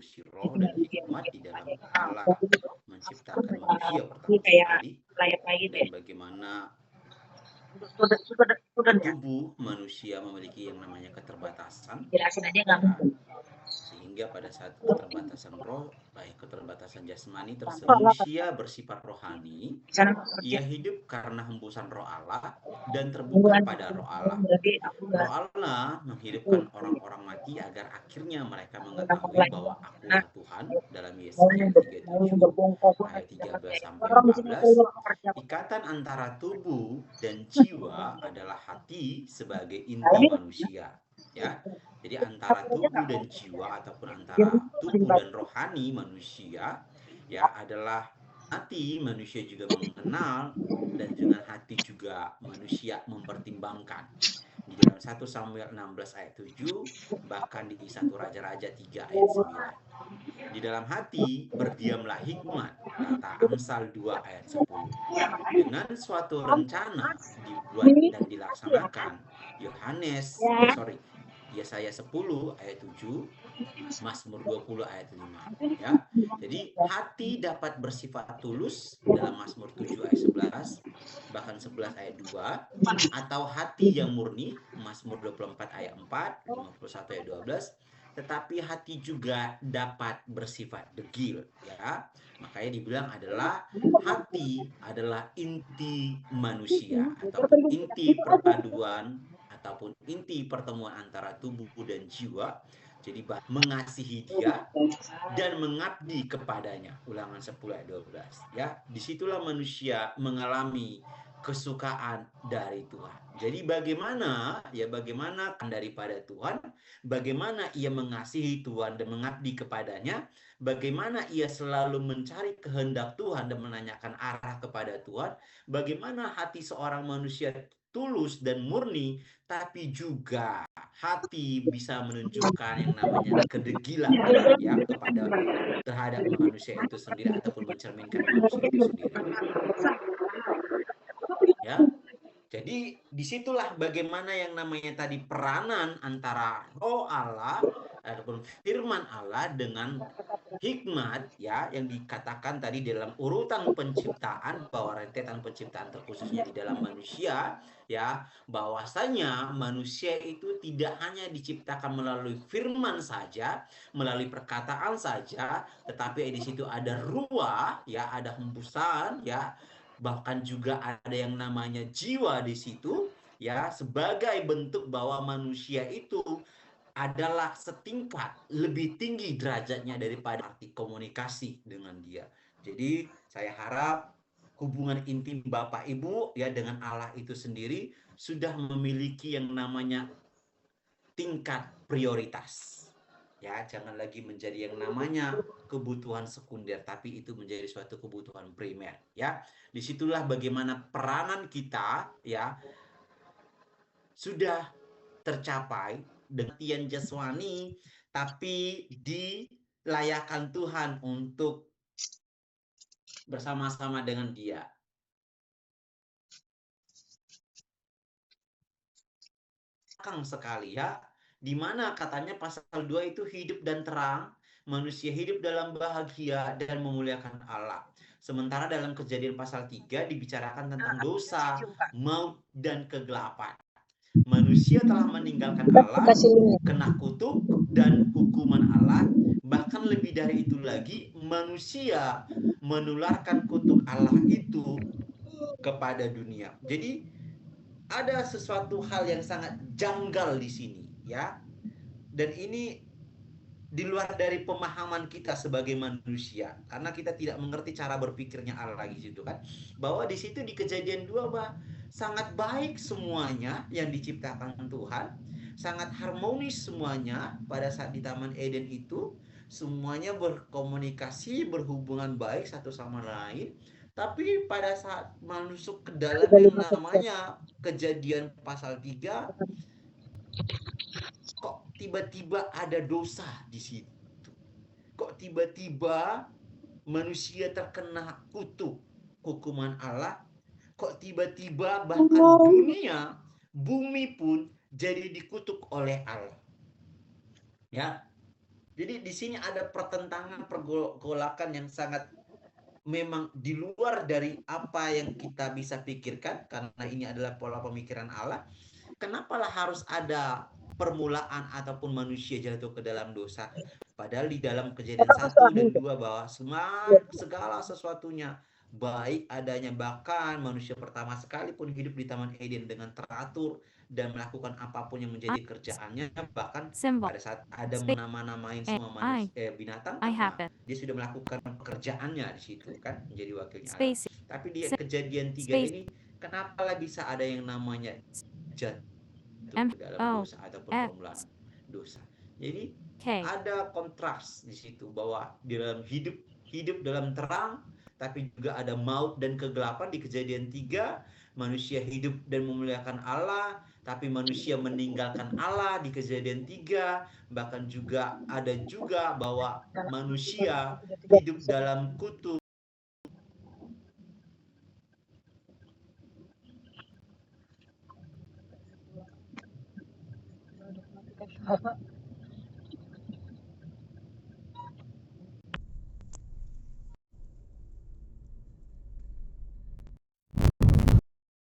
dimensi roh dan hikmat di dalam Allah menciptakan manusia pertama sekali, dan bagaimana tubuh manusia memiliki yang namanya keterbatasan, ya, sehingga pada saat keterbatasan roh, baik keterbatasan jasmani tersebut, manusia bersifat rohani, ia hidup karena hembusan roh Allah dan terbuka pada roh Allah. Roh Allah menghidupkan orang-orang mati agar akhirnya mereka mengetahui bahwa akulah Tuhan dalam Yesaya 37 ayat 13 sampai 14. Ikatan antara tubuh dan jiwa adalah hati sebagai inti manusia, ya. Jadi antara tubuh dan jiwa ataupun antara tubuh dan rohani manusia, ya, adalah hati. Manusia juga mengenal, dan dengan hati juga manusia mempertimbangkan. Di dalam 1 Samuel 16 ayat 7, bahkan di 1 Raja-Raja 3 ayat 9. Di dalam hati berdiamlah hikmat, kata Amsal 2 ayat 10. Dengan suatu rencana dibuat dan dilaksanakan, Yesaya 10 ayat 7, Mazmur 20 ayat 5, ya. Jadi hati dapat bersifat tulus dalam Mazmur 7 ayat 11, bahkan 11 ayat 2, atau hati yang murni, Mazmur 24 ayat 4, 51 ayat 12. Tetapi hati juga dapat bersifat degil, ya. Makanya dibilang adalah hati adalah inti manusia, ataupun inti perpaduan, ataupun inti pertemuan antara tubuh dan jiwa. Jadi mengasihi dia dan mengabdi kepadanya. Ulangan 10 ayat 12, ya. Disitulah manusia mengalami kesukaan dari Tuhan. Jadi bagaimana daripada Tuhan, bagaimana ia mengasihi Tuhan dan mengabdi kepadanya, bagaimana ia selalu mencari kehendak Tuhan dan menanyakan arah kepada Tuhan, bagaimana hati seorang manusia tulus dan murni, tapi juga hati bisa menunjukkan yang namanya kedegilan, ya, terhadap manusia itu sendiri ataupun mencerminkan manusia itu sendiri, ya. Jadi disitulah bagaimana yang namanya tadi peranan antara roh Allah ataupun firman Allah dengan hikmat, ya, yang dikatakan tadi dalam urutan penciptaan, bahwa rentetan penciptaan terkhususnya di dalam manusia, ya, bahwasanya manusia itu tidak hanya diciptakan melalui firman saja, melalui perkataan saja, tetapi di situ ada ruah, ya, ada hembusan, ya, bahkan juga ada yang namanya jiwa di situ, ya, sebagai bentuk bahwa manusia itu adalah setingkat lebih tinggi derajatnya daripada arti komunikasi dengan dia. Jadi saya harap hubungan intim Bapak Ibu, ya, dengan Allah itu sendiri sudah memiliki yang namanya tingkat prioritas. Ya, jangan lagi menjadi yang namanya kebutuhan sekunder, tapi itu menjadi suatu kebutuhan primer, ya. Disitulah bagaimana peranan kita, ya, sudah tercapai dengan tian jasmani, tapi dilayakkan Tuhan untuk bersama-sama dengan Dia. Sekali, ya, dimana katanya pasal 2 itu hidup dan terang, manusia hidup dalam bahagia dan memuliakan Allah. Sementara dalam Kejadian pasal 3 dibicarakan tentang dosa, maut, dan kegelapan. Manusia telah meninggalkan Allah, kena kutuk dan hukuman Allah. Bahkan lebih dari itu lagi, manusia menularkan kutuk Allah itu kepada dunia. Jadi ada sesuatu hal yang sangat janggal di sini, ya. Dan ini di luar dari pemahaman kita sebagai manusia, karena kita tidak mengerti cara berpikirnya Allah di situ, kan. Bahwa di situ di Kejadian 2 sangat baik semuanya yang diciptakan Tuhan, sangat harmonis semuanya pada saat di Taman Eden itu, semuanya berkomunikasi, berhubungan baik satu sama lain. Tapi pada saat masuk ke dalam yang namanya Kejadian pasal 3, kok tiba-tiba ada dosa di situ. Kok tiba-tiba manusia terkena kutuk hukuman Allah. Kok tiba-tiba bahkan dunia, bumi pun jadi dikutuk oleh Allah. Ya. Jadi di sini ada pertentangan, pergolakan yang sangat memang di luar dari apa yang kita bisa pikirkan, karena ini adalah pola pemikiran Allah. Kenapalah harus ada permulaan ataupun manusia jatuh ke dalam dosa? Padahal di dalam Kejadian 1 dan 2 bahwa segala sesuatunya baik adanya, bahkan manusia pertama sekalipun hidup di Taman Eden dengan teratur dan melakukan apapun yang menjadi kerjaannya, bahkan symbol, pada saat ada space, menama-namain semua binatang, I have it, dia sudah melakukan pekerjaannya di situ kan, menjadi wakilnya Allah. space, Tapi di Kejadian 3 space, ini, kenapa bisa ada yang namanya jatuh M ke dalam O dosa ataupun X permulaan dosa? Jadi K. ada kontras di situ bahwa di dalam hidup dalam terang, tapi juga ada maut dan kegelapan di Kejadian 3. Manusia hidup dan memuliakan Allah, tapi manusia meninggalkan Allah di Kejadian 3. Bahkan juga ada juga bahwa manusia hidup dalam kutuk.